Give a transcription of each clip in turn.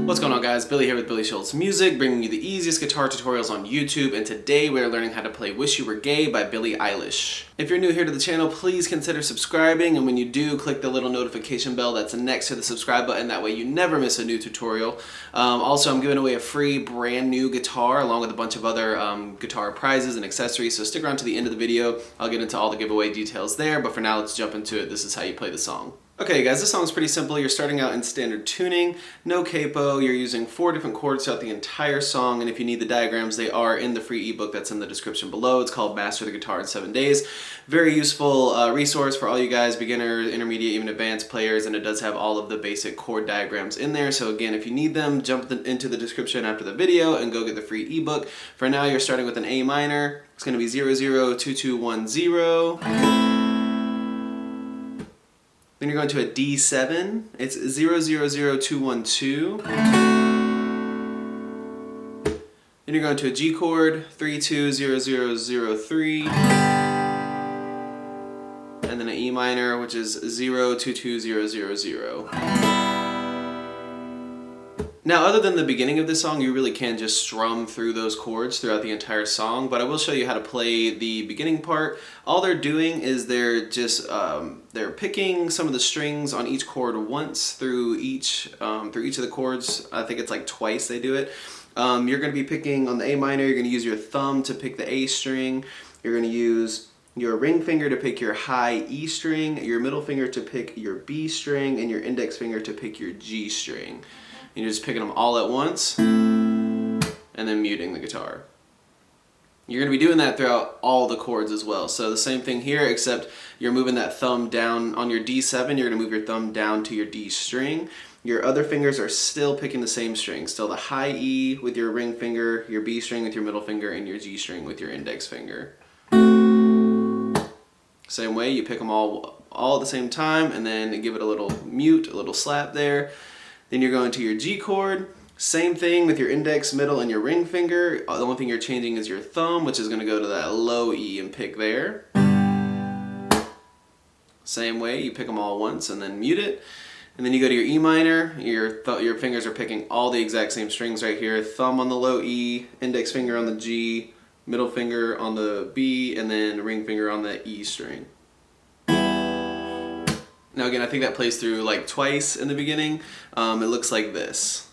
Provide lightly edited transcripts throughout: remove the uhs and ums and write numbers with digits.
What's going on, guys? Billy here with Billy Schultz Music, bringing you the easiest guitar tutorials on YouTube, and today we're learning how to play Wish You Were Gay by Billie Eilish. If you're new here to the channel, please consider subscribing, and when you do, click the little notification bell that's next to the subscribe button. That way you never miss a new tutorial. Also, I'm giving away a free brand new guitar along with a bunch of other guitar prizes and accessories, so stick around to the end of the video. I'll get into all the giveaway details there, but for now, let's jump into it. This is how you play the song. Okay guys, this song is pretty simple. You're starting out in standard tuning, no capo. You're using 4 different chords throughout the entire song, and if you need the diagrams, they are in the free ebook that's in the description below. It's called Master the Guitar in 7 Days. Very useful resource for all you guys, beginner, intermediate, even advanced players, and it does have all of the basic chord diagrams in there. So again, if you need them, jump into the description after the video and go get the free ebook. For now, you're starting with an A minor. It's going to be 002210. Then you're going to a D7, it's 000212. Then you're going to a G chord, 320003. And then an E minor, which is 022000. Now, other than the beginning of this song, you really can just strum through those chords throughout the entire song, but I will show you how to play the beginning part. All they're doing is they're just they're picking some of the strings on each chord once through each of the chords. I think it's like twice they do it. You're going to be picking on the A minor. You're going to use your thumb to pick the A string. You're going to use your ring finger to pick your high E string, your middle finger to pick your B string, and your index finger to pick your G string. And you're just picking them all at once and then muting the guitar. You're going to be doing that throughout all the chords as well. So the same thing here, except you're moving that thumb down on your D7. You're going to move your thumb down to your D string. Your other fingers are still picking the same string. Still the high E with your ring finger, your B string with your middle finger, and your G string with your index finger. Same way, you pick them all at the same time and then give it a little mute, a little slap there. Then you're going to your G chord. Same thing with your index, middle, and your ring finger. The only thing you're changing is your thumb, which is going to go to that low E and pick there. Same way, you pick them all once and then mute it. And then you go to your E minor. Your fingers are picking all the exact same strings right here. Thumb on the low E, index finger on the G, middle finger on the B, and then ring finger on the E string. Now again, I think that plays through like twice in the beginning. It looks like this.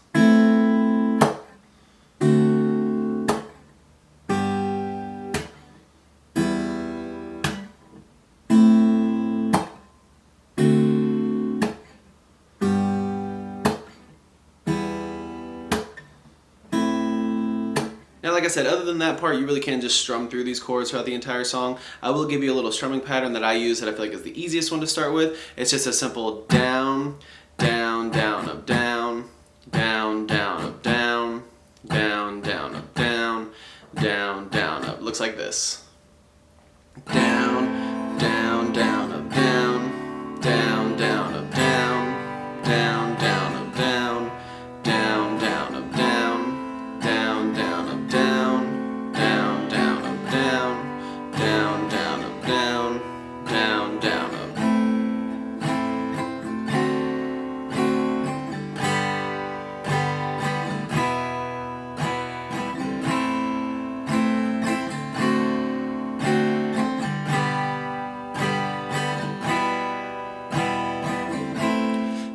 Now, like I said, other than that part, you really can just strum through these chords throughout the entire song. I will give you a little strumming pattern that I use that I feel like is the easiest one to start with. It's just a simple down, down, down, up, down, down, down, up, down, down, down, up, down, down, down, up. Looks like this. Down, down, down, up, down, down, down, up, down, down, down, up, down, down, down, up, down, down, down, up, down, down, down, up, down, down, down, up, down, down, down, up.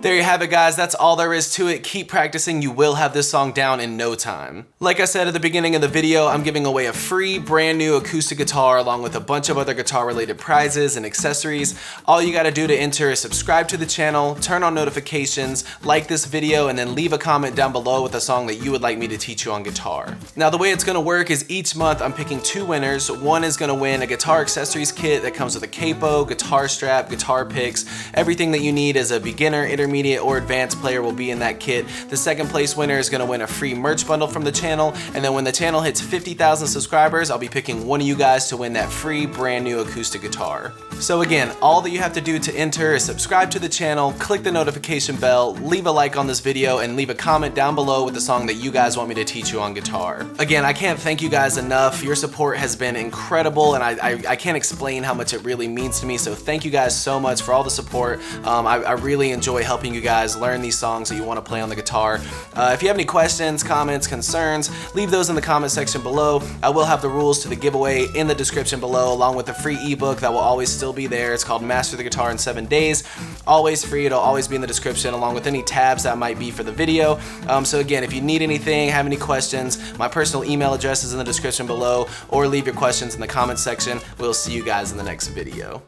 There you have it, guys. That's all there is to it. Keep practicing. You will have this song down in no time. Like I said at the beginning of the video, I'm giving away a free brand new acoustic guitar along with a bunch of other guitar related prizes and accessories. All you got to do to enter is subscribe to the channel, turn on notifications, like this video, and then leave a comment down below with a song that you would like me to teach you on guitar. Now, the way it's going to work is each month I'm picking 2 winners. One is going to win a guitar accessories kit that comes with a capo, guitar strap, guitar picks. Everything that you need as a beginner, intermediate, or advanced player will be in that kit. The second place winner is going to win a free merch bundle from the channel, and then when the channel hits 50,000 subscribers, I'll be picking one of you guys to win that free brand new acoustic guitar. So again, all that you have to do to enter is subscribe to the channel, click the notification bell, leave a like on this video, and leave a comment down below with the song that you guys want me to teach you on guitar. Again, I can't thank you guys enough. Your support has been incredible, and I can't explain how much it really means to me, so thank you guys so much for all the support. I really enjoy helping helping you guys learn these songs that you want to play on the guitar. If you have any questions, comments, concerns, leave those in the comment section below. I will have the rules to the giveaway in the description below, along with the free ebook that will always still be there. It's called Master the Guitar in 7 Days. Always free, it'll always be in the description, along with any tabs that might be for the video. So again, if you need anything, have any questions, my personal email address is in the description below, or leave your questions in the comment section. We'll see you guys in the next video.